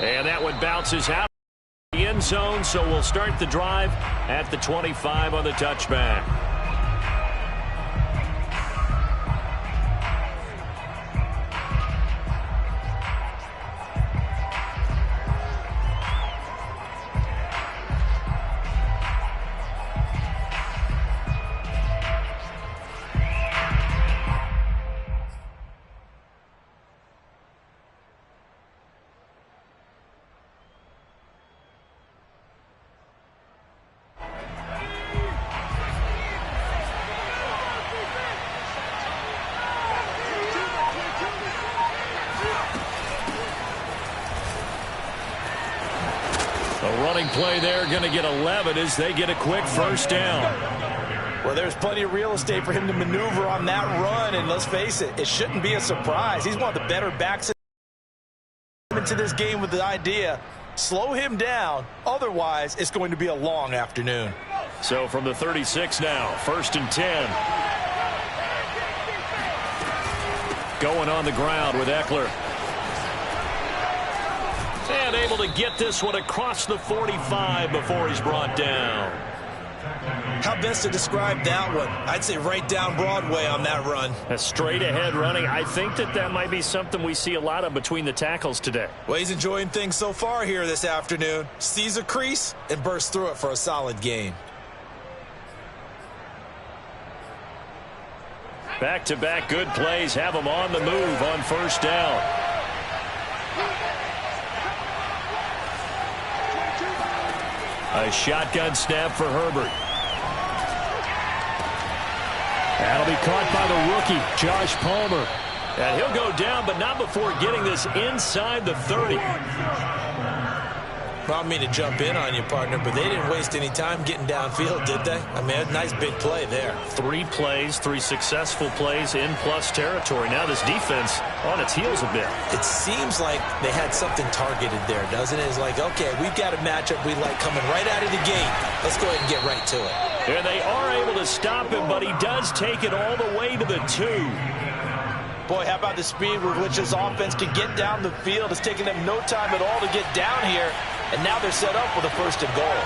And that one bounces out of the end zone, so we'll start the drive at the 25 on the touchback. Play there, going to get 11 as they get a quick first down. Well, there's plenty of real estate for him to maneuver on that run, and let's face it, it shouldn't be a surprise. He's one of the better backs into this game with the idea, slow him down, otherwise it's going to be a long afternoon. So from the 36 now, 1st and 10. Going on the ground with Eckler. And able to get this one across the 45 before he's brought down. How best to describe that one? I'd say right down Broadway on that run. A straight ahead running. I think that might be something we see a lot of between the tackles today. Well, he's enjoying things so far here this afternoon. Sees a crease and bursts through it for a solid gain. Back-to-back good plays have him on the move on first down. A shotgun snap for Herbert. That'll be caught by the rookie, Josh Palmer. And he'll go down, but not before getting this inside the 30. I don't mean to jump in on you, partner, but they didn't waste any time getting downfield, did they? I mean, a nice big play there. 3 plays, 3 successful plays in plus territory. Now this defense on its heels a bit. It seems like they had something targeted there, doesn't it? It's like, okay, we've got a matchup we like coming right out of the gate. Let's go ahead and get right to it. And they are able to stop him, but he does take it all the way to the 2. Boy, how about the speed with which this offense can get down the field? It's taking them no time at all to get down here. And now they're set up with a 1st and goal.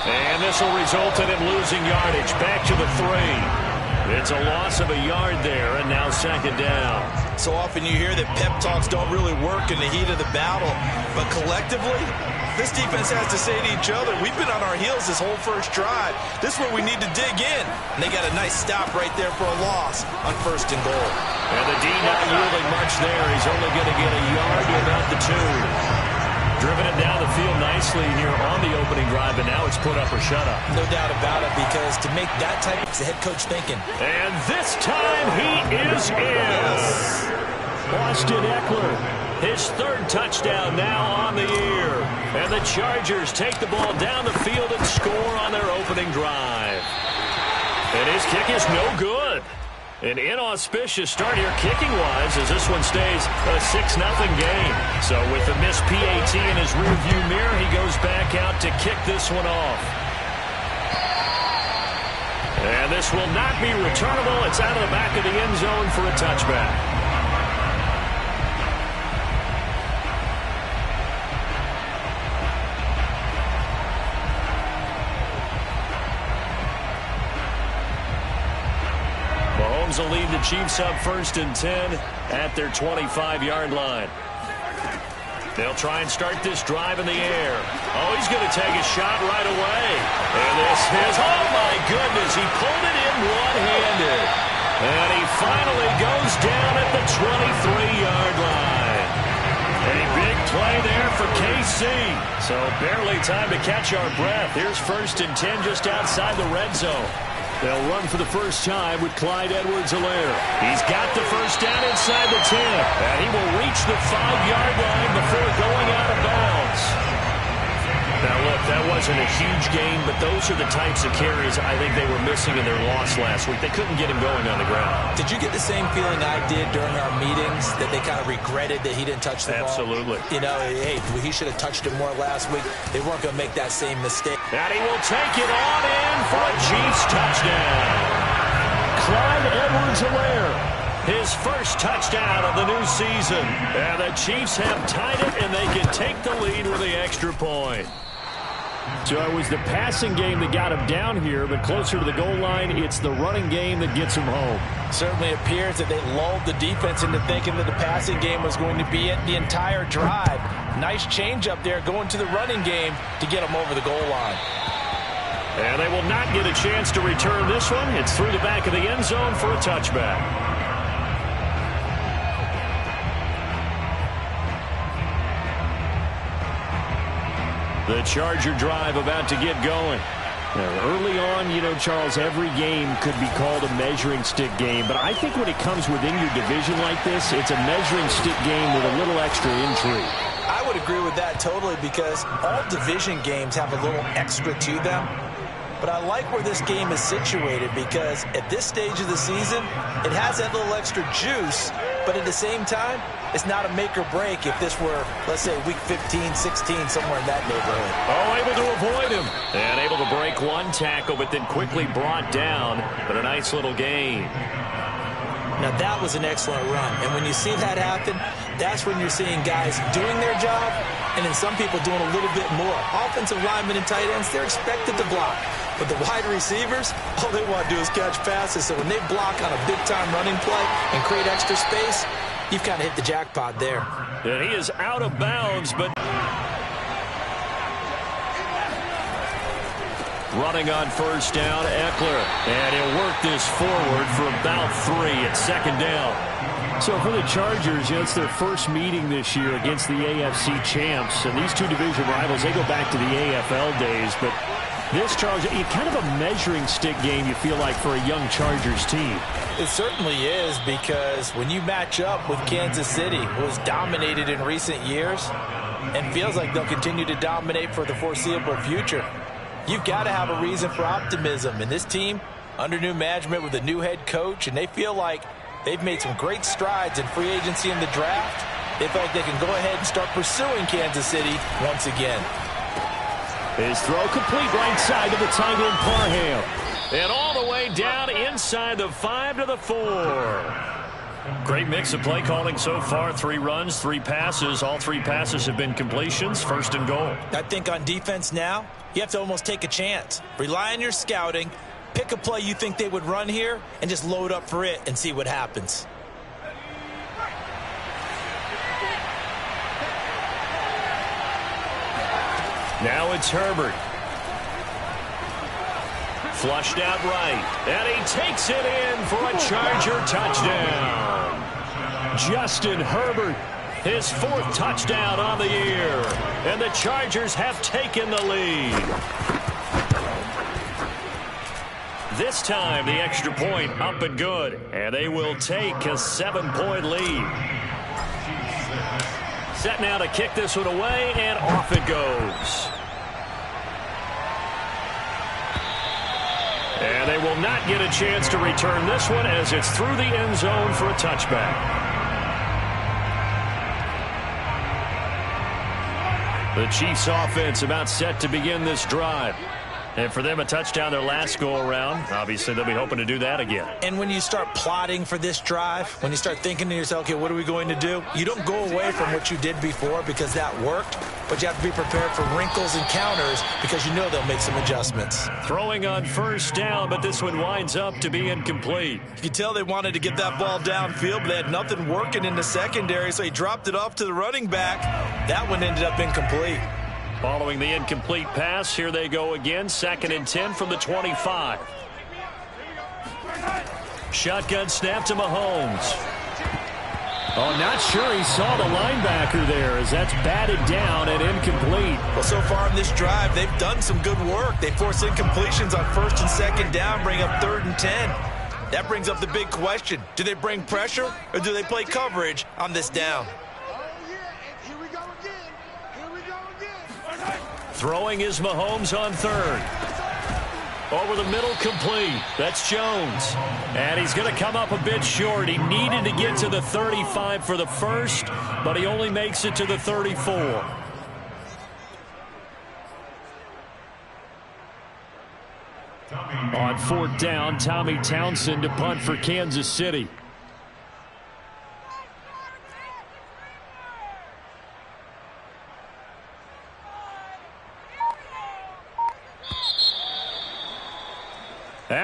And this will result in him losing yardage. Back to the 3. It's a loss of a yard there, and now 2nd down. So often you hear that pep talks don't really work in the heat of the battle. But collectively, this defense has to say to each other, we've been on our heels this whole first drive. This is where we need to dig in. And they got a nice stop right there for a loss on 1st and goal. And the D not yielding much there. He's only going to get a yard to about the 2. Driven it down the field nicely here on the opening drive, and now it's put up or shut up. No doubt about it, because to make that type of head coach thinking. And this time he is in. Austin Eckler, his 3rd touchdown now on the year. And the Chargers take the ball down the field and score on their opening drive. And his kick is no good. An inauspicious start here kicking-wise as this one stays a 6-0 game. So with the missed PAT in his rearview mirror, he goes back out to kick this one off. And this will not be returnable. It's out of the back of the end zone for a touchback. Will lead the Chiefs up 1st and 10 at their 25-yard line. They'll try and start this drive in the air. Oh, he's going to take a shot right away. And this is, oh my goodness, he pulled it in one-handed. And he finally goes down at the 23-yard line. A big play there for KC. So barely time to catch our breath. Here's 1st and 10 just outside the red zone. They'll run for the first time with Clyde Edwards-Helaire. He's got the first down inside the 10. And he will reach the 5-yard line before going out of bounds. Now, look, that wasn't a huge gain, but those are the types of carries I think they were missing in their loss last week. They couldn't get him going on the ground. Did you get the same feeling I did during our meetings, that they kind of regretted that he didn't touch the ball? Absolutely. You know, hey, he should have touched it more last week. They weren't going to make that same mistake. And he will take it on in for a Chiefs touchdown. Clyde Edwards-Helaire His first touchdown of the new season. And the Chiefs have tied it, and they can take the lead with the extra point. So it was the passing game that got him down here, but closer to the goal line, it's the running game that gets him home. Certainly appears that they lulled the defense into thinking that the passing game was going to be it the entire drive. Nice change up there going to the running game to get them over the goal line. And they will not get a chance to return this one. It's through the back of the end zone for a touchback. The Charger drive about to get going. Now, early on, you know, Charles, every game could be called a measuring stick game. But I think when it comes within your division like this, it's a measuring stick game with a little extra intrigue. I would agree with that totally because all division games have a little extra to them. But I like where this game is situated because at this stage of the season, it has that little extra juice. But at the same time, it's not a make or break if this were, let's say, week 15, 16, somewhere in that neighborhood. Oh, able to avoid him. And able to break one tackle, but then quickly brought down. But a nice little gain. Now, that was an excellent run. And when you see that happen, that's when you're seeing guys doing their job and then some people doing a little bit more. Offensive linemen and tight ends, they're expected to block. But the wide receivers, all they want to do is catch passes. So when they block on a big-time running play and create extra space, you've kind of hit the jackpot there. And he is out of bounds, but running on first down, Eckler. And he'll work this forward for about 3 at second down. So for the Chargers, you know, it's their first meeting this year against the AFC champs. And these two division rivals, they go back to the AFL days. But this, Charles, kind of a measuring stick game, you feel like, for a young Chargers team. It certainly is because when you match up with Kansas City, who has dominated in recent years and feels like they'll continue to dominate for the foreseeable future, you've got to have a reason for optimism. And this team, under new management with a new head coach, and they feel like they've made some great strides in free agency in the draft. They feel like they can go ahead and start pursuing Kansas City once again. His throw complete right side to the tight end Parham. And all the way down inside the 5 to the 4. Great mix of play calling so far. 3 runs, 3 passes. All 3 passes have been completions. First and goal. I think on defense now, you have to almost take a chance. Rely on your scouting. Pick a play you think they would run here and just load up for it and see what happens. Now it's Herbert. Flushed out right. And he takes it in for a Charger touchdown. Justin Herbert, his 4th touchdown on the year. And the Chargers have taken the lead. This time, the extra point up and good. And they will take a 7-point lead. Set now to kick this one away, and off it goes. And they will not get a chance to return this one as it's through the end zone for a touchback. The Chiefs offense about set to begin this drive. And for them, a touchdown their last go-around. Obviously, they'll be hoping to do that again. And when you start plotting for this drive, when you start thinking to yourself, okay, what are we going to do? You don't go away from what you did before because that worked, but you have to be prepared for wrinkles and counters because you know they'll make some adjustments. Throwing on first down, but this one winds up to be incomplete. You can tell they wanted to get that ball downfield, but they had nothing working in the secondary, so he dropped it off to the running back. That one ended up incomplete. Following the incomplete pass, here they go again. 2nd and 10 from the 25. Shotgun snap to Mahomes. Oh, not sure he saw the linebacker there as that's batted down and incomplete. Well, so far in this drive, they've done some good work. They force incompletions on 1st and 2nd down, bring up 3rd and 10. That brings up the big question. Do they bring pressure or do they play coverage on this down? Throwing is Mahomes on 3rd. Over the middle, complete. That's Jones. And he's going to come up a bit short. He needed to get to the 35 for the first, but he only makes it to the 34. On 4th down, Tommy Townsend to punt for Kansas City.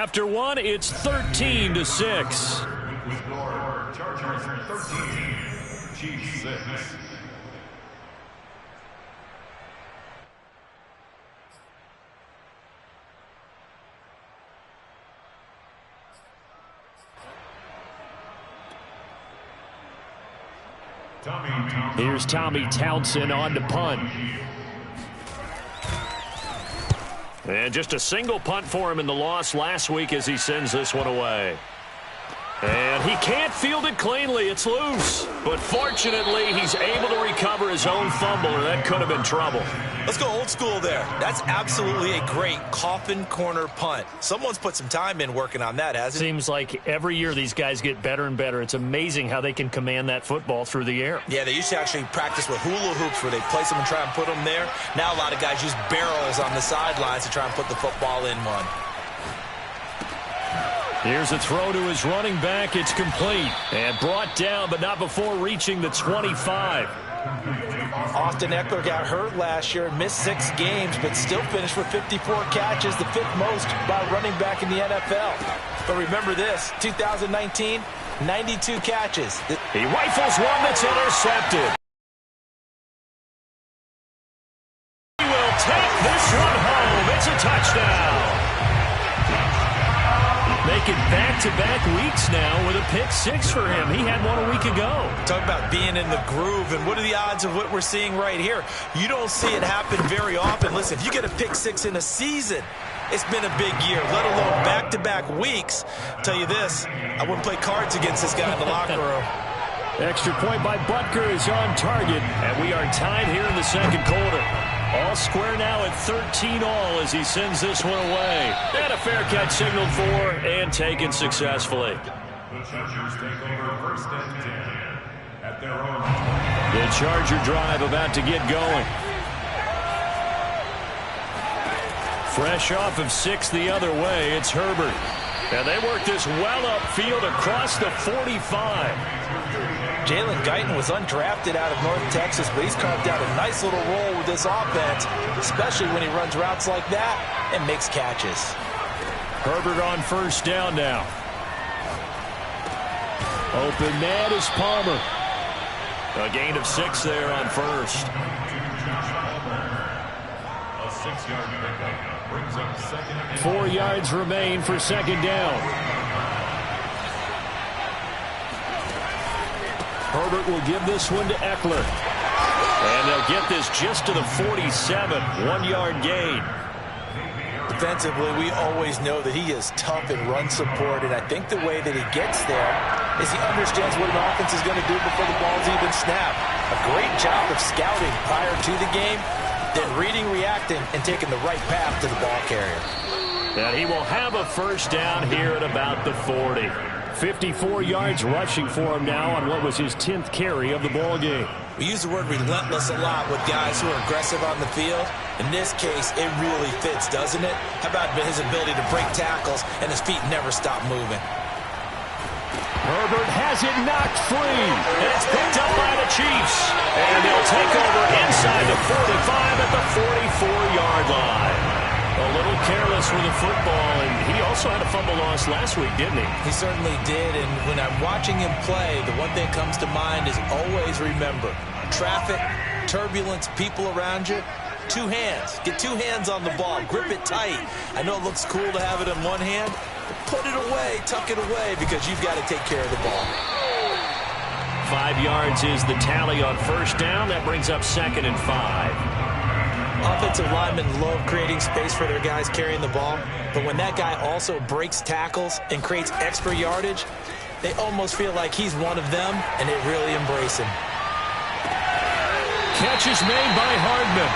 after one, it's 13-6. Chargers 13, Chiefs 6. Here's Tommy Townsend on to punt. And just a single punt for him in the loss last week as he sends this one away. And he can't field it cleanly. It's loose. But fortunately, he's able to recover his own fumble, or that could have been trouble. Let's go old school there. That's absolutely a great coffin corner punt. Someone's put some time in working on that, hasn't it? Seems like every year these guys get better and better. It's amazing how they can command that football through the air. Yeah, they used to actually practice with hula hoops where they place them and try and put them there. Now a lot of guys use barrels on the sidelines to try and put the football in one. Here's a throw to his running back. It's complete. And brought down, but not before reaching the 25. Austin Eckler got hurt last year, missed 6 games, but still finished with 54 catches, the 5th most by a running back in the NFL. But remember this, 2019, 92 catches. He rifles one that's intercepted. He will take this one home. It's a touchdown. Making back-to-back weeks now with a pick 6 for him. He had one a week ago. Talk about being in the groove, and what are the odds of what we're seeing right here? You don't see it happen very often. Listen, if you get a pick 6 in a season, it's been a big year, let alone back-to-back weeks. I'll tell you this, I wouldn't play cards against this guy in the locker room. Extra point by Butker is on target. And we are tied here in the second quarter. All square now at 13 all as he sends this one away. And a fair catch signaled for and taken successfully. The Chargers take over first and 10 at their own. The Charger drive about to get going. Fresh off of 6 the other way, it's Herbert. And they work this well upfield across the 45. Jalen Guyton was undrafted out of North Texas, but he's carved out a nice little role with this offense, especially when he runs routes like that and makes catches. Herbert on first down now. Open man is Palmer. A gain of 6 there on first. A 6-yard pickup brings up second and 4 yards remain for second down. Herbert will give this one to Eckler. And they'll get this just to the 47. 1-yard gain. Defensively, we always know that he is tough in run support, and I think the way that he gets there is he understands what an offense is going to do before the ball's even snapped. A great job of scouting prior to the game, then reading, reacting, and taking the right path to the ball carrier. And he will have a first down here at about the 40. 54 yards rushing for him now on what was his 10th carry of the ball game. We use the word relentless a lot with guys who are aggressive on the field. In this case, it really fits, doesn't it? How about his ability to break tackles and his feet never stop moving? Herbert has it knocked free. And it's picked up by the Chiefs. And they'll take over inside the 45 at the 44-yard line. A little careless with the football, and he also had a fumble loss last week, didn't he? He certainly did, and when I'm watching him play, the one thing that comes to mind is always remember, traffic, turbulence, people around you, 2 hands. Get 2 hands on the ball. Grip it tight. I know it looks cool to have it in one hand, but put it away, tuck it away, because you've got to take care of the ball. 5 yards is the tally on first down. That brings up second and 5. Offensive linemen love creating space for their guys carrying the ball, but when that guy also breaks tackles and creates extra yardage, they almost feel like he's one of them, and they really embrace him. Catch is made by Hardman,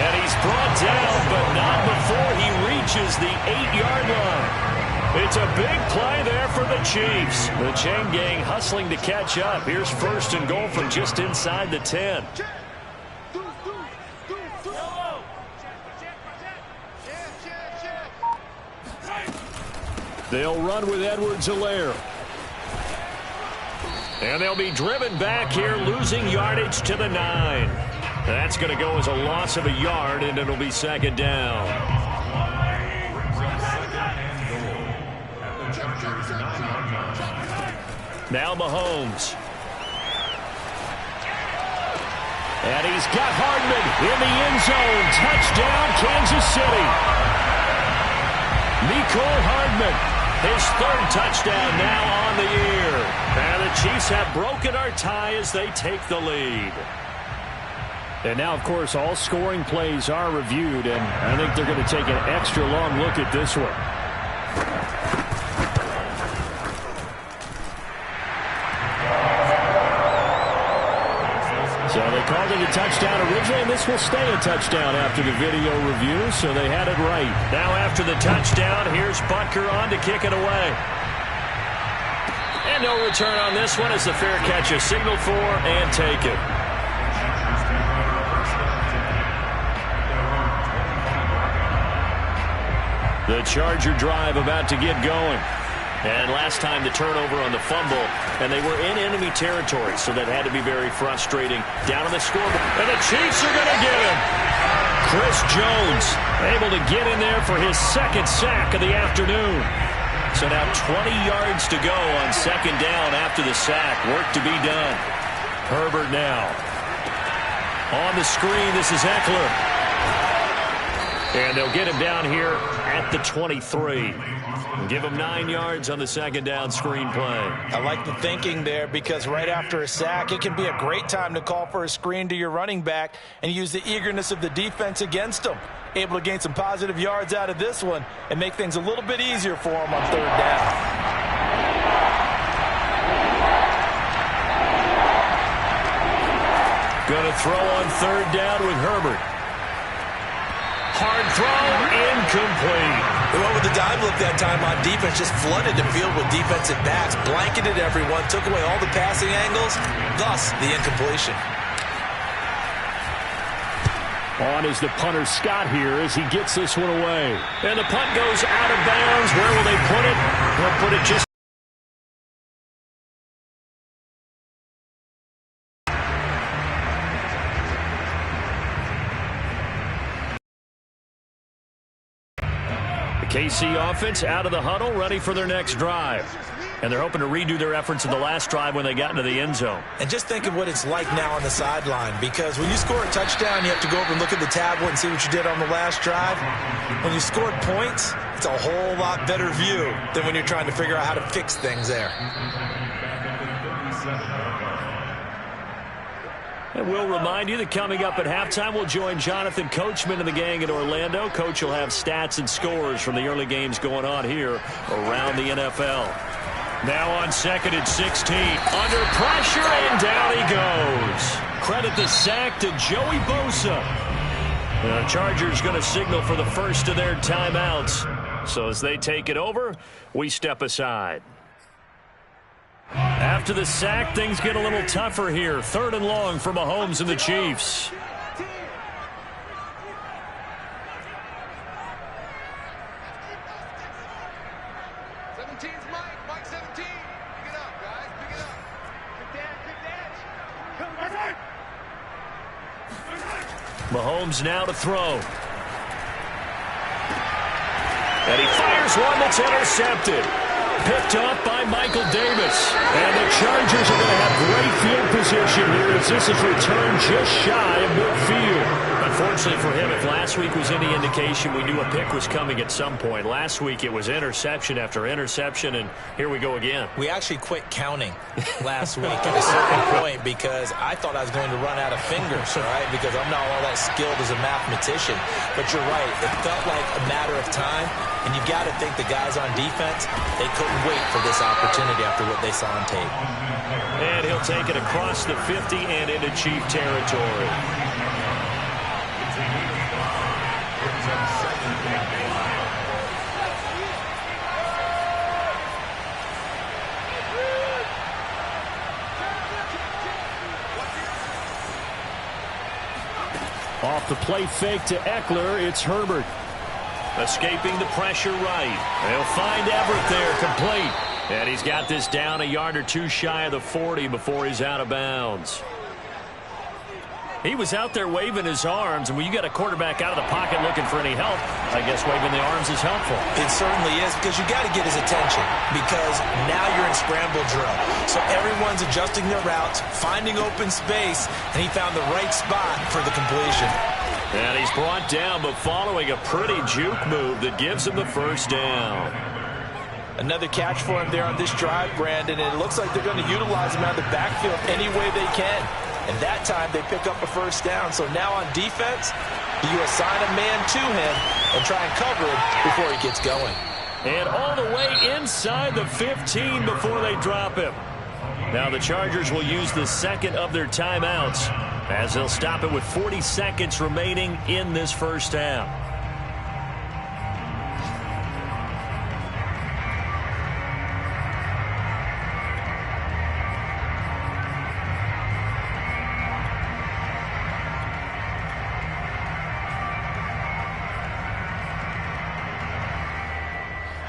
and he's brought down, but not before he reaches the 8-yard line. It's a big play there for the Chiefs. The chain gang hustling to catch up. Here's first and goal from just inside the 10. They'll run with Edwards-Helaire. And they'll be driven back here, losing yardage to the 9. That's going to go as a loss of a yard, and it'll be second down. Now Mahomes. And he's got Hardman in the end zone. Touchdown, Kansas City. Mecole Hardman, his third touchdown now on the year. And the Chiefs have broken our tie as they take the lead. And now, of course, all scoring plays are reviewed, and I think they're going to take an extra long look at this one. So they called it a touchdown originally, and this will stay a touchdown after the video review, so they had it right. Now after the touchdown, here's Butker on to kick it away. And no return on this one as the fair catch is signaled for and taken. The Charger drive about to get going. And last time the turnover on the fumble, and they were in enemy territory, so that had to be very frustrating. Down on the scoreboard, and the Chiefs are going to get him. Chris Jones able to get in there for his second sack of the afternoon. So now 20 yards to go on second down after the sack. Work to be done. Herbert now. On the screen, this is Eckler. And they'll get him down here at the 23. Give him 9 yards on the second down screen play. I like the thinking there because right after a sack, it can be a great time to call for a screen to your running back and use the eagerness of the defense against him. Able to gain some positive yards out of this one and make things a little bit easier for him on third down. Going to throw on third down with Herbert. Hard throw, incomplete. Well, with the dive look that time on defense, just flooded the field with defensive backs, blanketed everyone, took away all the passing angles, thus the incompletion. On is the punter Scott here as he gets this one away. And the punt goes out of bounds. Where will they put it? They'll put it just... KC offense out of the huddle, ready for their next drive. And they're hoping to redo their efforts in the last drive when they got into the end zone. And just think of what it's like now on the sideline, because when you score a touchdown, you have to go over and look at the tablet and see what you did on the last drive. When you scored points, it's a whole lot better view than when you're trying to figure out how to fix things there. And we'll remind you that coming up at halftime, we'll join Jonathan Coachman and the gang in Orlando. Coach will have stats and scores from the early games going on here around the NFL. Now on second and 16. Under pressure, and down he goes. Credit the sack to Joey Bosa. The Chargers going to signal for the first of their timeouts. So as they take it over, we step aside. After the sack, things get a little tougher here. Third and long for Mahomes and the Chiefs. Mike 17. Pick it up, guys. Pick it up. Good Mahomes now to throw. And he fires one that's intercepted. Picked up by Michael Davis. And the Chargers are going to have great field position here as this is returned just shy of midfield. Unfortunately for him, if last week was any indication, we knew a pick was coming at some point. Last week it was interception after interception, and here we go again. We actually quit counting last week at a certain point because I thought I was going to run out of fingers, right? Because I'm not all that skilled as a mathematician. But you're right. It felt like a matter of time, and you've got to think the guys on defense, they couldn't wait for this opportunity after what they saw on tape. And he'll take it across the 50 and into Chief territory. Off the play fake to Eckler, it's Herbert. Escaping the pressure right. They'll find Everett there, complete. And he's got this down a yard or two shy of the 40 before he's out of bounds. He was out there waving his arms, and when you got a quarterback out of the pocket looking for any help, I guess waving the arms is helpful. It certainly is, because you got to get his attention, because now you're in scramble drill. So everyone's adjusting their routes, finding open space, and he found the right spot for the completion. And he's brought down, but following a pretty juke move that gives him the first down. Another catch for him there on this drive, Brandon, and it looks like they're going to utilize him out of the backfield any way they can. And that time they pick up a first down. So now on defense, you assign a man to him and try and cover him before he gets going. And all the way inside the 15 before they drop him. Now the Chargers will use the second of their timeouts as they'll stop it with 40 seconds remaining in this first half.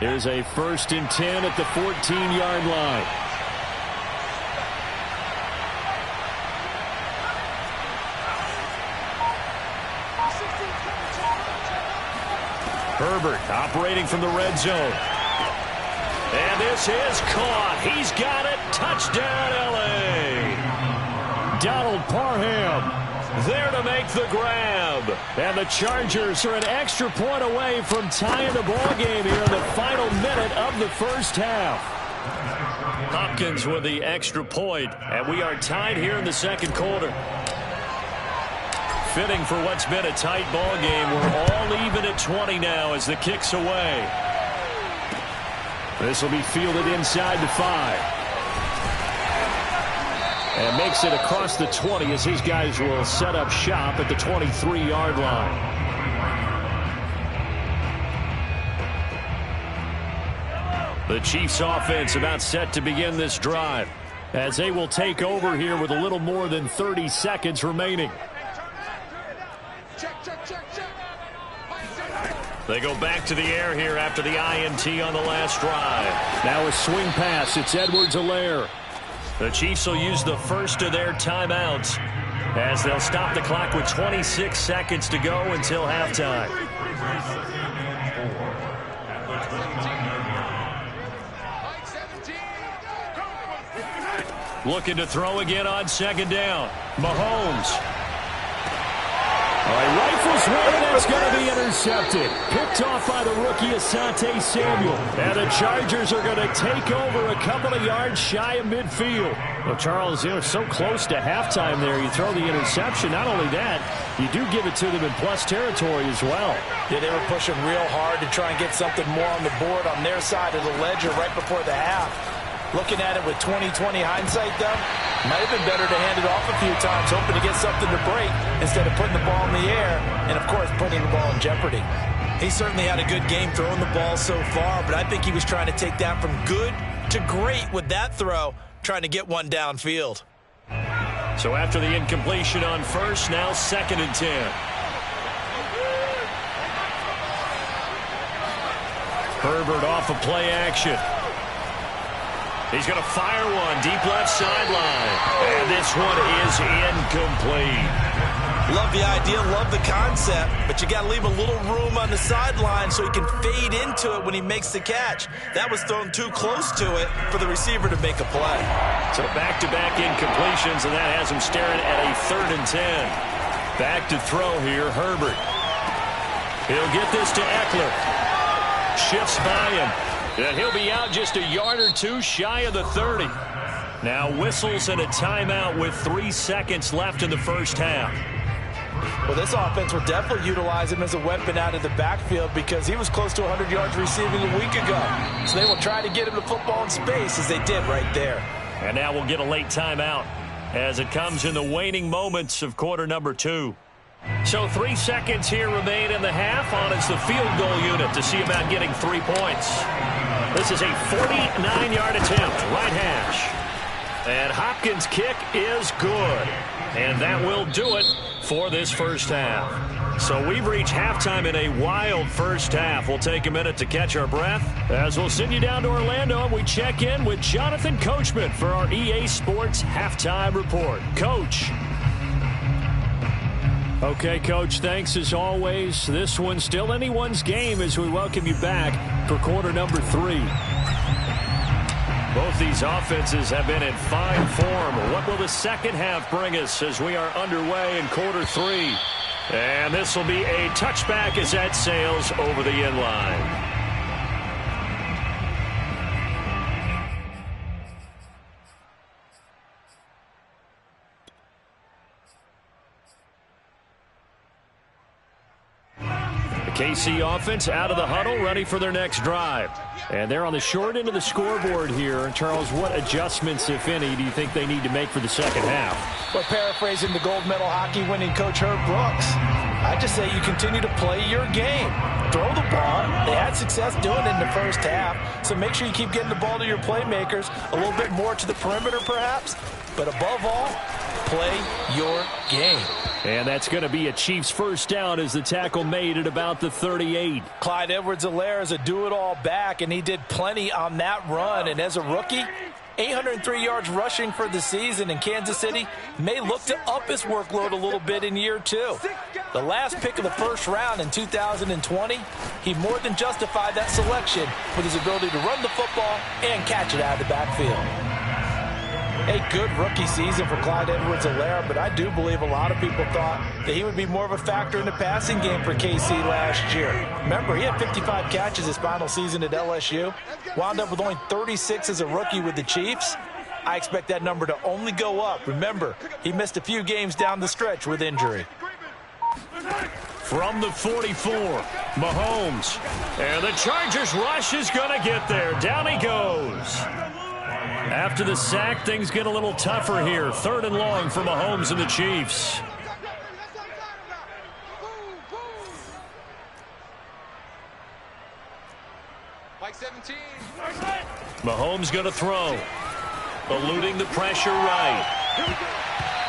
Here's a 1st and 10 at the 14-yard line. Herbert operating from the red zone. And this is caught. He's got it. Touchdown, L.A. Donald Parham there to make the grab. And the Chargers are an extra point away from tying the ball game here in the final minute of the first half. Hopkins with the extra point, and we are tied here in the second quarter. Fitting for what's been a tight ball game. We're all even at 20 now as the kick's away. This will be fielded inside the 5. And makes it across the 20 as his guys will set up shop at the 23-yard line. The Chiefs offense about set to begin this drive as they will take over here with a little more than 30 seconds remaining. They go back to the air here after the INT on the last drive. Now a swing pass. It's Edwards-Helaire. The Chiefs will use the first of their timeouts as they'll stop the clock with 26 seconds to go until halftime. Looking to throw again on second down. Mahomes. All right, rifles one, and that's going to be intercepted. Picked off by the rookie Asante Samuel. And the Chargers are going to take over a couple of yards shy of midfield. Well, Charles, they were so close to halftime there. You throw the interception. Not only that, you do give it to them in plus territory as well. Yeah, they were pushing real hard to try and get something more on the board on their side of the ledger right before the half. Looking at it with 20/20 hindsight, though, might have been better to hand it off a few times, hoping to get something to break instead of putting the ball in the air and, of course, putting the ball in jeopardy. He certainly had a good game throwing the ball so far, but I think he was trying to take that from good to great with that throw, trying to get one downfield. So after the incompletion on first, now 2nd and 10. Herbert off of play action. He's going to fire one deep left sideline. And this one is incomplete. Love the idea, love the concept, but you got to leave a little room on the sideline so he can fade into it when he makes the catch. That was thrown too close to it for the receiver to make a play. So back-to-back incompletions, and that has him staring at a 3rd and 10. Back to throw here, Herbert. He'll get this to Eckler. Shifts by him. And he'll be out just a yard or two shy of the 30. Now whistles and a timeout with 3 seconds left in the first half. Well, this offense will definitely utilize him as a weapon out of the backfield because he was close to 100 yards receiving a week ago. So they will try to get him the football in space as they did right there. And now we'll get a late timeout as it comes in the waning moments of quarter number 2. So 3 seconds here remain in the half on as the field goal unit to see about getting 3 points. This is a 49-yard attempt, right hash. And Hopkins' kick is good. And that will do it for this first half. So we've reached halftime in a wild first half. We'll take a minute to catch our breath as we'll send you down to Orlando and we check in with Jonathan Coachman for our EA Sports Halftime Report. Coach. Okay, Coach, thanks as always. This one's still anyone's game as we welcome you back for quarter number 3. Both these offenses have been in fine form. What will the second half bring us as we are underway in quarter 3? And this will be a touchback as that sails over the end line. KC offense out of the huddle, ready for their next drive. And they're on the short end of the scoreboard here. Charles, what adjustments, if any, do you think they need to make for the second half? Well, paraphrasing the gold medal hockey winning coach Herb Brooks, I just say you continue to play your game. Throw the ball. They had success doing it in the first half, so make sure you keep getting the ball to your playmakers, a little bit more to the perimeter perhaps, but above all, play your game. And that's going to be a Chiefs first down as the tackle made at about the 38. Clyde Edwards-Helaire is a do-it-all back, and he did plenty on that run. And as a rookie, 803 yards rushing for the season, in Kansas City may look to up his workload a little bit in year 2. The last pick of the first round in 2020, he more than justified that selection with his ability to run the football and catch it out of the backfield. A good rookie season for Clyde Edwards-Helaire, but I do believe a lot of people thought that he would be more of a factor in the passing game for KC last year. Remember, he had 55 catches his final season at LSU, wound up with only 36 as a rookie with the Chiefs. I expect that number to only go up. Remember, he missed a few games down the stretch with injury. From the 44, Mahomes. And the Chargers rush is going to get there. Down he goes. After the sack, things get a little tougher here. 3rd and long for Mahomes and the Chiefs. Mike 17. Mahomes going to throw. Eluding the pressure right.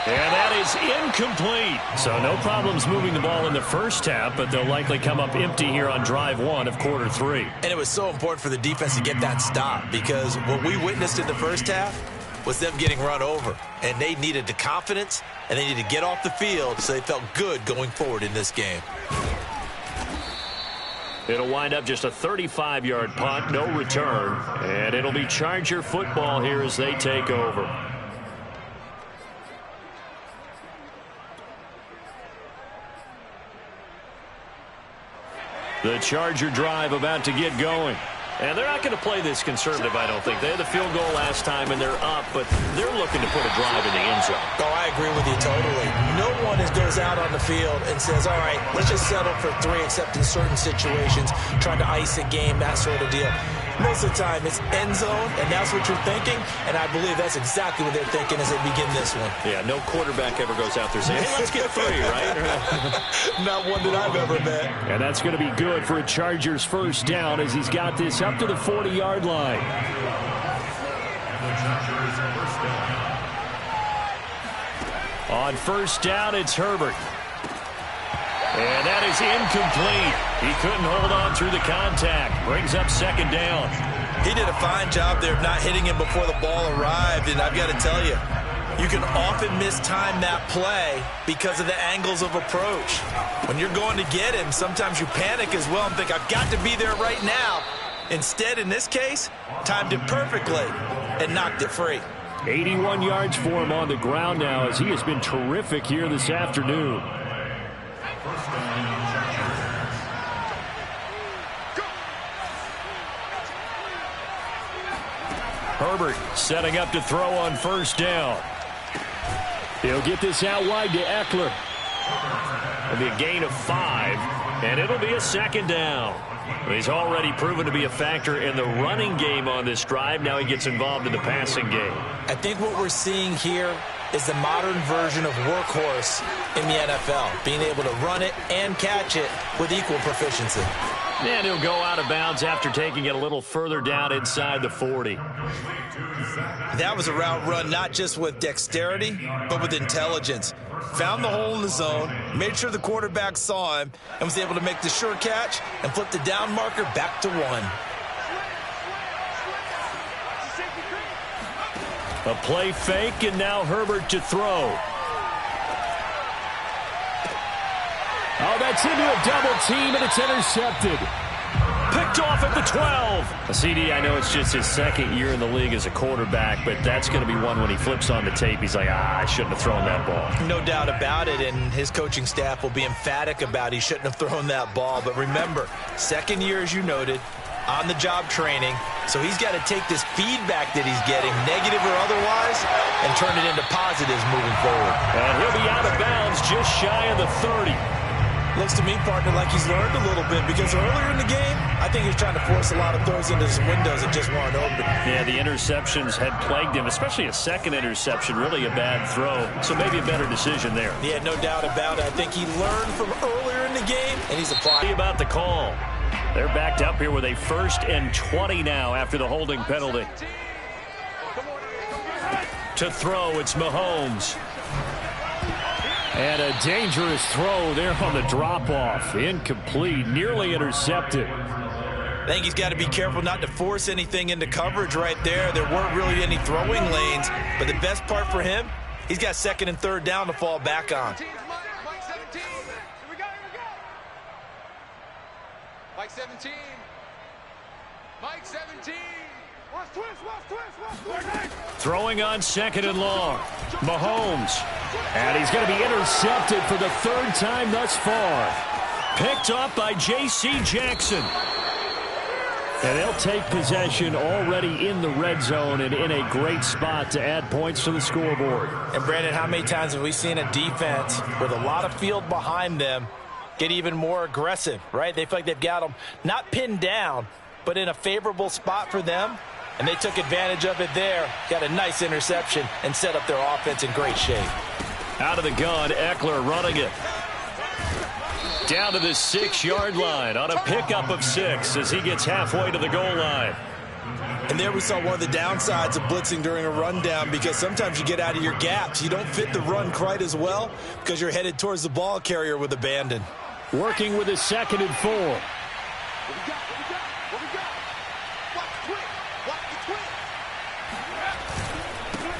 And that is incomplete. So no problems moving the ball in the first half, but they'll likely come up empty here on drive 1 of quarter 3. And it was so important for the defense to get that stop, because what we witnessed in the first half was them getting run over. And they needed the confidence, and they needed to get off the field so they felt good going forward in this game. It'll wind up just a 35-yard punt, no return. And it'll be Charger football here as they take over. The Charger drive about to get going. And they're not going to play this conservative, I don't think. They had the field goal last time, and they're up, but they're looking to put a drive in the end zone. Oh, I agree with you totally. No one goes out on the field and says, all right, let's just settle for 3, except in certain situations, trying to ice a game, that sort of deal. Most of the time, it's end zone, and that's what you're thinking, and I believe that's exactly what they're thinking as they begin this one. Yeah, no quarterback ever goes out there saying, hey, let's get 3, right? Not one that I've ever met. And that's going to be good for a Chargers first down as he's got this up to the 40-yard line. On first down, it's Herbert. And that is incomplete. He couldn't hold on through the contact. Brings up second down. He did a fine job there of not hitting him before the ball arrived, and I've got to tell you, you can often mistime that play because of the angles of approach. When you're going to get him, sometimes you panic as well and think, I've got to be there right now. Instead, in this case, timed it perfectly and knocked it free. 81 yards for him on the ground now as he has been terrific here this afternoon. Herbert setting up to throw on first down. He'll get this out wide to Eckler. It'll be a gain of 5, and it'll be a second down. He's already proven to be a factor in the running game on this drive. Now he gets involved in the passing game. I think what we're seeing here is the modern version of workhorse in the NFL, being able to run it and catch it with equal proficiency. And he'll go out of bounds after taking it a little further down inside the 40. That was a route run not just with dexterity, but with intelligence. Found the hole in the zone, made sure the quarterback saw him, and was able to make the sure catch and flip the down marker back to 1. A play fake, and now Herbert to throw. gets into a double team, and it's intercepted. Picked off at the 12. CD, I know it's just his second year in the league as a quarterback, but that's going to be one when he flips on the tape. He's like, I shouldn't have thrown that ball. No doubt about it, and his coaching staff will be emphatic about he shouldn't have thrown that ball. But remember, second year, as you noted, on-the-job training, so he's got to take this feedback that he's getting, negative or otherwise, and turn it into positives moving forward. And he'll be out of bounds just shy of the 30. Looks to me, partner, like he's learned a little bit, because earlier in the game, I think he was trying to force a lot of throws into some windows that just weren't open. Yeah, the interceptions had plagued him, especially a second interception, really a bad throw. So maybe a better decision there. Yeah, no doubt about it. I think he learned from earlier in the game, and he's applying. About the call. They're backed up here with a 1st and 20 now after the holding penalty. To throw, it's Mahomes. And a dangerous throw there on the drop-off. Incomplete, nearly intercepted. I think he's got to be careful not to force anything into coverage right there. There weren't really any throwing lanes, but the best part for him, he's got 2nd and 3rd down to fall back on. Mike 17. Mike 17. Throwing on 2nd and long. Mahomes. And he's going to be intercepted for the 3rd time thus far. Picked up by J.C. Jackson. And they'll take possession already in the red zone and in a great spot to add points to the scoreboard. And, Brandon, how many times have we seen a defense with a lot of field behind them get even more aggressive, right? They feel like they've got them not pinned down, but in a favorable spot for them. And they took advantage of it there, got a nice interception, and set up their offense in great shape. Out of the gun, Eckler running it. Down to the 6-yard line on a pickup of 6 as he gets halfway to the goal line. And there we saw one of the downsides of blitzing during a rundown, because sometimes you get out of your gaps. You don't fit the run quite as well because you're headed towards the ball carrier with abandon. Working with a 2nd and 4.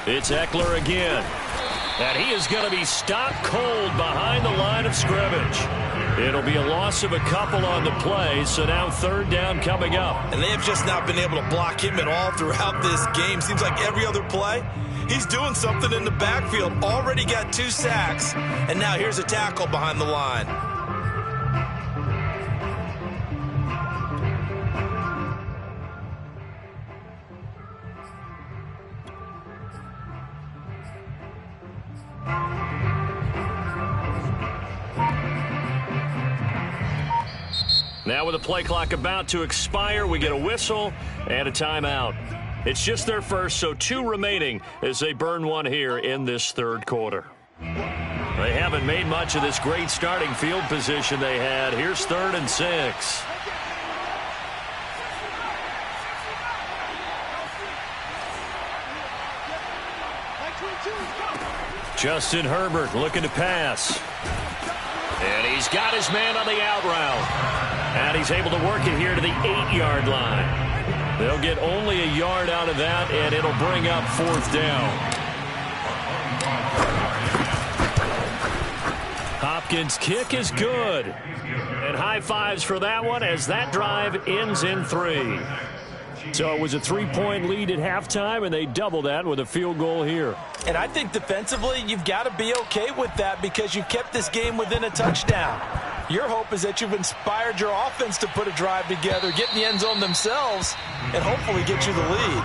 It's Eckler again. And he is going to be stopped cold behind the line of scrimmage. It'll be a loss of a couple on the play, so now 3rd down coming up. And they have just not been able to block him at all throughout this game. Seems like every other play, he's doing something in the backfield. Already got 2 sacks, and now here's a tackle behind the line. Now with the play clock about to expire, we get a whistle and a timeout. It's just their first, so 2 remaining as they burn one here in this 3rd quarter. They haven't made much of this great starting field position they had. Here's 3rd and 6. Justin Herbert looking to pass. And he's got his man on the out route. And he's able to work it here to the 8-yard line. They'll get only a yard out of that, and it'll bring up 4th down. Hopkins' kick is good. And high fives for that one as that drive ends in 3. So it was a 3-point lead at halftime, and they double that with a field goal here. And I think defensively, you've got to be okay with that because you kept this game within a touchdown. Your hope is that you've inspired your offense to put a drive together, get in the end zone themselves, and hopefully get you the lead.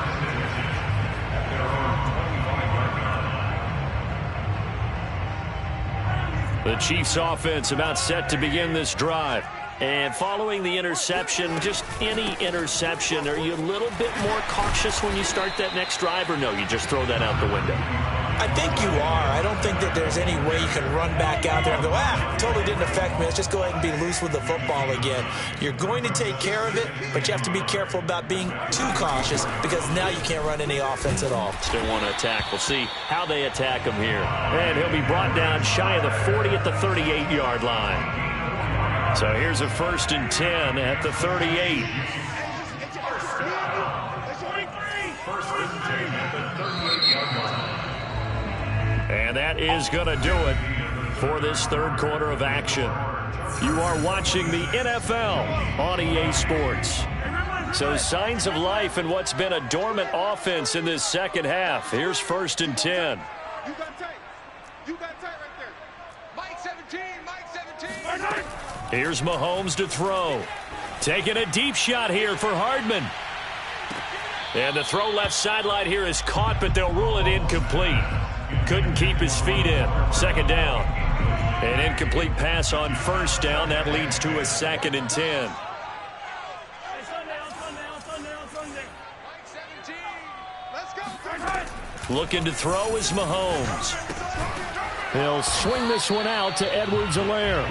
The Chiefs offense about set to begin this drive. And following the interception, just any interception, are you a little bit more cautious when you start that next drive, or no, you just throw that out the window? I think you are. I don't think that there's any way you can run back out there and go, totally didn't affect me. Let's just go ahead and be loose with the football again. You're going to take care of it, but you have to be careful about being too cautious because now you can't run any offense at all. Still want to attack. We'll see how they attack him here. And he'll be brought down shy of the 40 at the 38-yard line. So here's a 1st and 10 at the 38. And that is going to do it for this 3rd quarter of action. You are watching the NFL on EA Sports. So signs of life in what's been a dormant offense in this second half. Here's 1st and 10. You got tight. You got tight right there. Mike 17. Mike 17. Here's Mahomes to throw. Taking a deep shot here for Hardman. And the throw left sideline here is caught, but they'll rule it incomplete. Couldn't keep his feet in. 2nd down. An incomplete pass on 1st down. That leads to a 2nd and 10. Mike 17. Let's go. Looking to throw is Mahomes. He'll swing this one out to Edwards-Helaire.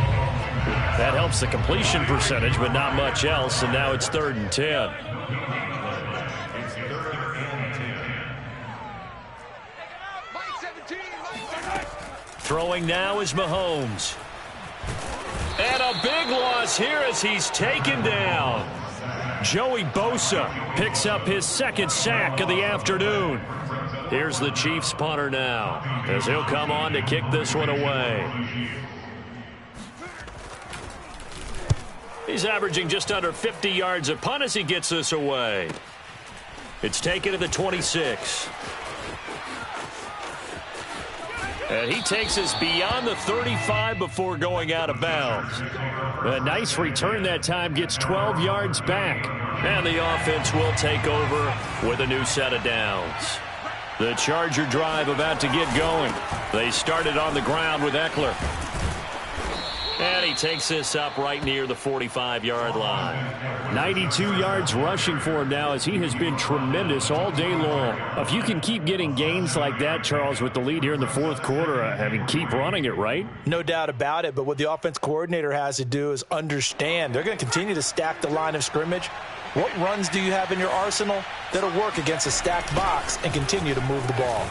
That helps the completion percentage, but not much else, and now it's 3rd and 10. Throwing now is Mahomes. And a big loss here as he's taken down. Joey Bosa picks up his 2nd sack of the afternoon. Here's the Chiefs punter now, as he'll come on to kick this one away. He's averaging just under 50 yards a punt as he gets this away. It's taken to the 26. And he takes us beyond the 35 before going out of bounds. A nice return that time, gets 12 yards back. And the offense will take over with a new set of downs. The Charger drive about to get going. They started on the ground with Eckler. And he takes this up right near the 45-yard line. 92 yards rushing for him now, as he has been tremendous all day long. If you can keep getting gains like that, Charles, with the lead here in the 4th quarter, keep running it, right? No doubt about it, but what the offense coordinator has to do is understand they're going to continue to stack the line of scrimmage. What runs do you have in your arsenal that'll work against a stacked box and continue to move the ball?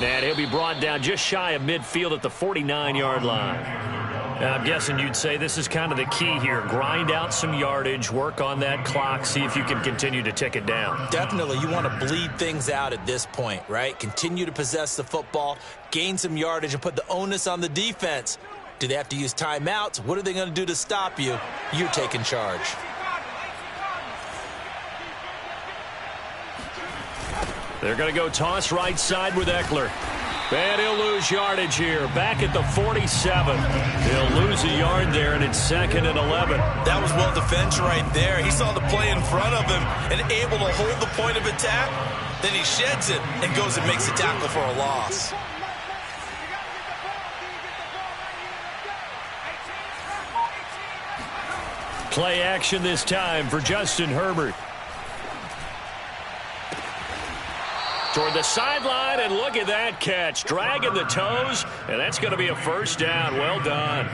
And he'll be brought down just shy of midfield at the 49-yard line. And I'm guessing you'd say this is kind of the key here. Grind out some yardage, work on that clock, see if you can continue to tick it down. Definitely. You want to bleed things out at this point, right? Continue to possess the football, gain some yardage, and put the onus on the defense. Do they have to use timeouts? What are they going to do to stop you? You're taking charge. They're going to go toss right side with Eckler. And he'll lose yardage here. Back at the 47. He'll lose a yard there, and it's 2nd and 11. That was well defense right there. He saw the play in front of him and able to hold the point of attack. Then he sheds it and goes and makes a tackle for a loss. Play action this time for Justin Herbert. Toward the sideline, and look at that catch. Dragging the toes, and that's going to be a 1st down. Well done.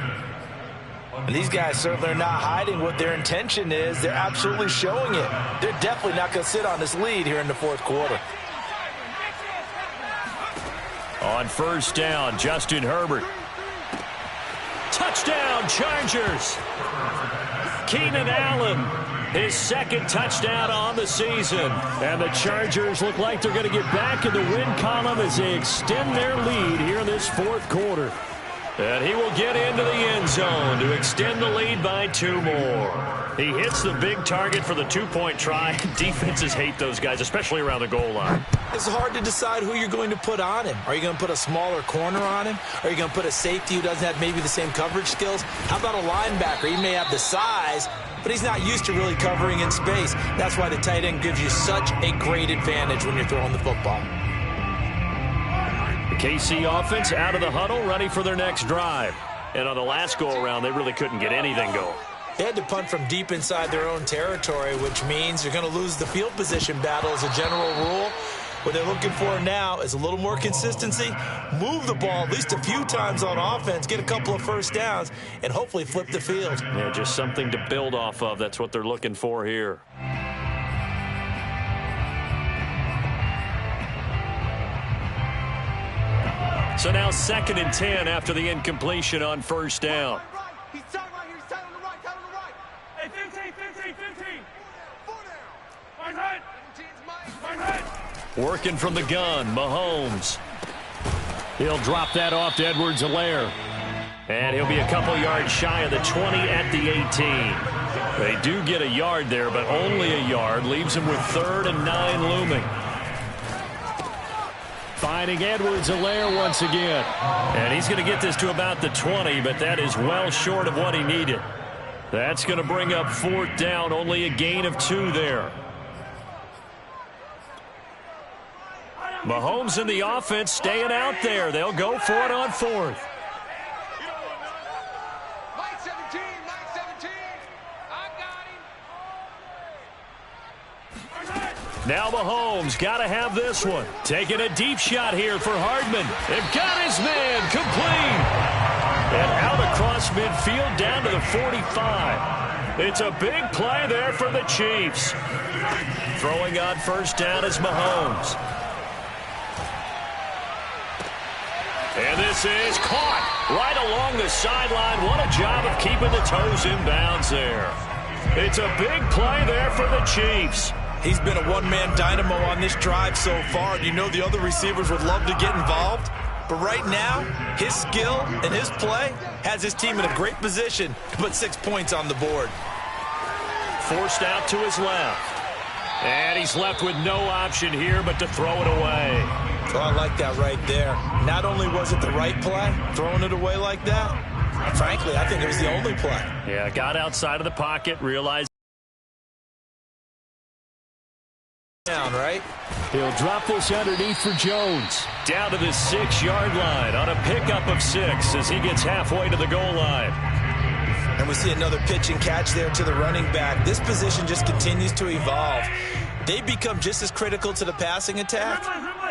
And these guys certainly are not hiding what their intention is. They're absolutely showing it. They're definitely not going to sit on this lead here in the 4th quarter. On 1st down, Justin Herbert. Touchdown, Chargers. Keenan Allen, his 2nd touchdown on the season. And the Chargers look like they're going to get back in the win column as they extend their lead here in this 4th quarter. And he will get into the end zone to extend the lead by 2 more. He hits the big target for the 2-point try. Defenses hate those guys, especially around the goal line. It's hard to decide who you're going to put on him. Are you going to put a smaller corner on him? Are you going to put a safety who doesn't have maybe the same coverage skills? How about a linebacker? He may have the size, but he's not used to really covering in space. That's why the tight end gives you such a great advantage when you're throwing the football. The KC offense out of the huddle, ready for their next drive. And on the last go-around, they really couldn't get anything going. They had to punt from deep inside their own territory, which means you're going to lose the field position battle as a general rule. What they're looking for now is a little more consistency, move the ball at least a few times on offense, get a couple of 1st downs, and hopefully flip the field. Yeah, just something to build off of. That's what they're looking for here. So now 2nd and 10 after the incompletion on 1st down. He's tight right here. He's tight on the right. Tight on the right. Hey, 15. 4 down. Right. 17's Mike. Working from the gun, Mahomes. He'll drop that off to Edwards-Helaire. And he'll be a couple yards shy of the 20 at the 18. They do get a yard there, but only a yard. Leaves him with 3rd and 9 looming. Finding Edwards-Helaire once again. And he's going to get this to about the 20, but that is well short of what he needed. That's going to bring up 4th down, only a gain of 2 there. Mahomes and the offense staying out there. They'll go for it on 4th. Mike 17, Mike 17. I got him. Now Mahomes got to have this one. Taking a deep shot here for Hardman. They've got his man complete. And out across midfield down to the 45. It's a big play there for the Chiefs. Throwing on 1st down is Mahomes. And this is caught right along the sideline. What a job of keeping the toes in bounds there. It's a big play there for the Chiefs. He's been a one-man dynamo on this drive so far. And you know the other receivers would love to get involved. But right now, his skill and his play has his team in a great position to put 6 points on the board. Forced out to his left. And he's left with no option here but to throw it away. Oh, I like that right there. Not only was it the right play, throwing it away like that, frankly, I think it was the only play. Yeah, got outside of the pocket, realized. Down, right? He'll drop this underneath for Jones. Down to the 6-yard line on a pickup of 6 as he gets halfway to the goal line. And we see another pitch and catch there to the running back. This position just continues to evolve. They become just as critical to the passing attack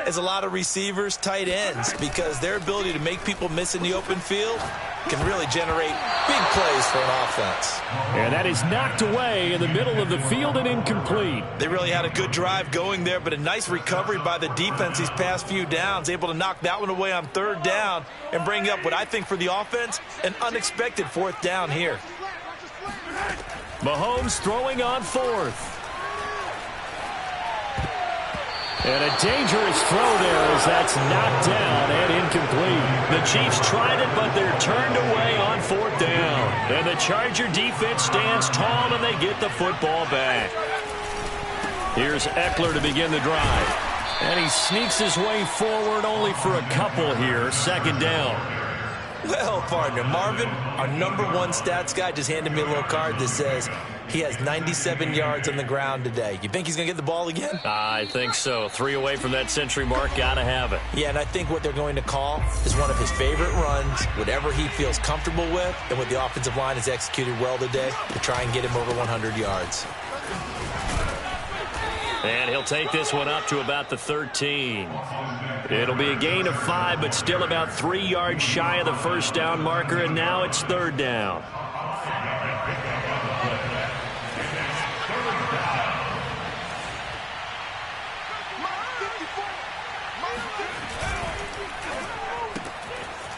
as a lot of receivers, tight ends, because their ability to make people miss in the open field can really generate big plays for an offense. And that is knocked away in the middle of the field and incomplete. They really had a good drive going there, but a nice recovery by the defense these past few downs, able to knock that one away on 3rd down and bring up what I think for the offense, an unexpected 4th down here. Mahomes throwing on 4th. And a dangerous throw there as that's knocked down and incomplete. The Chiefs tried it, but they're turned away on 4th down. And the Charger defense stands tall, and they get the football back. Here's Eckler to begin the drive. And he sneaks his way forward only for a couple here. 2nd down. Well, partner, Marvin, our #1 stats guy, just handed me a little card that says he has 97 yards on the ground today. You think he's going to get the ball again? I think so. 3 away from that century mark. Got to have it. Yeah, and I think what they're going to call is one of his favorite runs, whatever he feels comfortable with, and what the offensive line has executed well today to try and get him over 100 yards. And he'll take this one up to about the 13. It'll be a gain of 5, but still about 3 yards shy of the 1st down marker, and now it's 3rd down.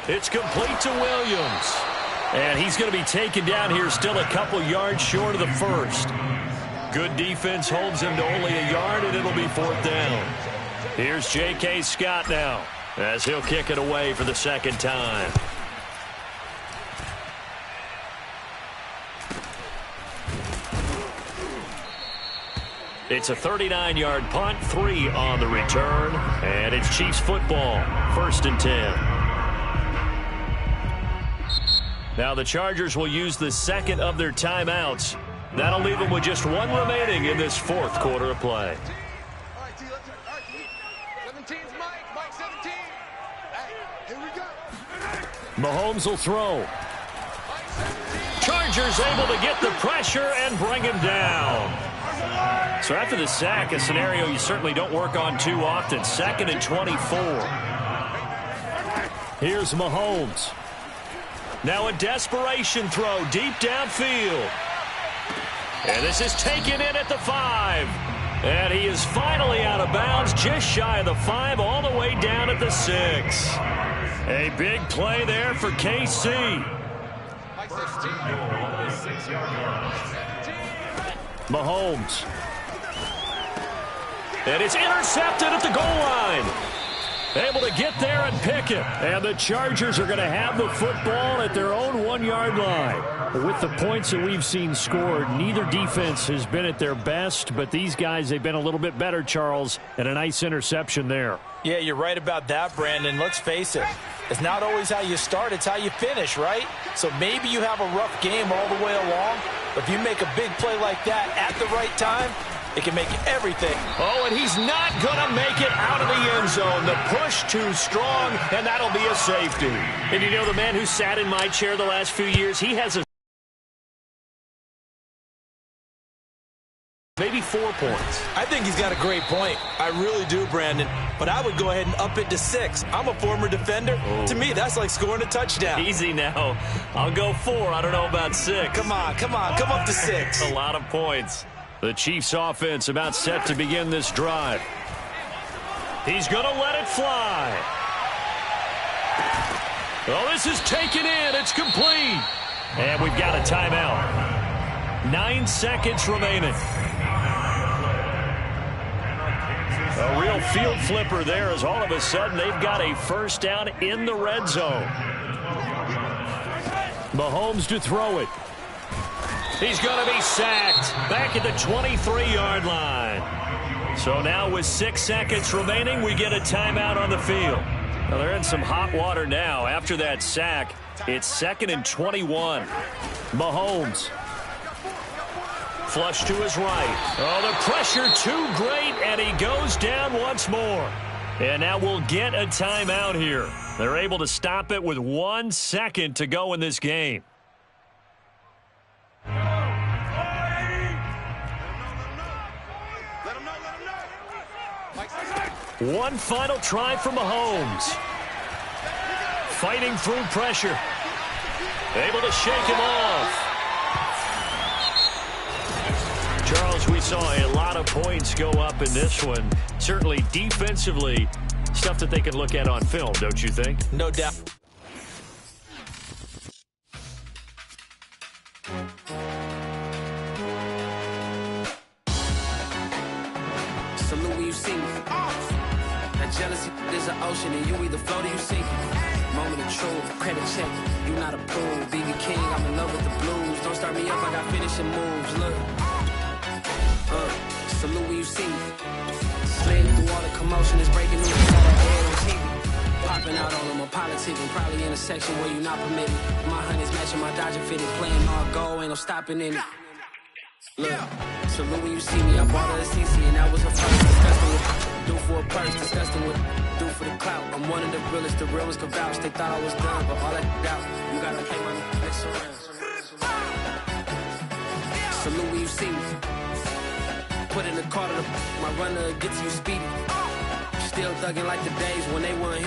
It's complete to Williams. And he's going to be taken down here still a couple yards short of the 1st. Good defense holds him to only a yard, and it'll be 4th down. Here's J.K. Scott now as he'll kick it away for the 2nd time. It's a 39-yard punt, 3 on the return, and it's Chiefs football, 1st and 10. Now the Chargers will use the 2nd of their timeouts. That'll leave them with just 1 remaining in this 4th quarter of play. All right, T, let's do it. All right, T. 17's Mike. Mike 17. Hey, here we go. Mahomes will throw. Chargers able to get the pressure and bring him down. So after the sack, a scenario you certainly don't work on too often. 2nd and 24. Here's Mahomes. Now a desperation throw deep downfield. And this is taken in at the 5. And he is finally out of bounds, just shy of the 5, all the way down at the 6. A big play there for KC. Mahomes. And it's intercepted at the goal line. Able to get there and pick it. And the Chargers are going to have the football at their own 1-yard line. With the points that we've seen scored, neither defense has been at their best, but these guys, they've been a little bit better, Charles, and a nice interception there. Yeah, you're right about that, Brandon. Let's face it. It's not always how you start, it's how you finish, right? So maybe you have a rough game all the way along, but if you make a big play like that at the right time, it can make everything. Oh, and he's not going to make it out of the end zone. The push too strong, and that'll be a safety. And you know, the man who sat in my chair the last few years, he has a maybe 4 points. I think he's got a great point. I really do, Brandon. But I would go ahead and up it to 6. I'm a former defender. Oh. To me, that's like scoring a touchdown. Easy now. I'll go 4. I don't know about 6. Come on. Come up to 6. A lot of points. The Chiefs offense about set to begin this drive. He's going to let it fly. Oh, this is taken in. It's complete. And we've got a timeout. 9 seconds remaining. A real field flipper there as all of a sudden they've got a first down in the red zone. Mahomes to throw it. He's going to be sacked back at the 23-yard line. So now with 6 seconds remaining, we get a timeout on the field. Now they're in some hot water now. After that sack, it's 2nd and 21. Mahomes. Flush to his right. Oh, the pressure too great, and he goes down once more. And now we'll get a timeout here. They're able to stop it with 1 second to go in this game. One final try for Mahomes. Fighting through pressure. Able to shake him off. Charles, we saw a lot of points go up in this one. Certainly defensively, stuff that they can look at on film, don't you think? No doubt. Salute when you see me. That jealousy is an ocean, and you either float or you sink. Moment of truth, credit check, you not approved. BB King, I'm in love with the blues. Don't start me up, I got finishing moves. Look. Salute when you see me. Sliding through all the commotion, it's breaking news all the air on TV. Popping out on them, I'm politicking. Probably in a section where you not permitted. My honey's matching my Dodger fitted. Playing all go, ain't no stopping in it. Look, salute when you see me. I bought her a CC and that was her first. Disgusting with do for a purse, disgusting with do for the clout. I'm one of the realest, the real ones can vouch. They thought I was done, but all that out. You gotta play my next around. Salute when you see me. Put in the car to my runner gets you speedy. Still thugging like the days when they weren't here.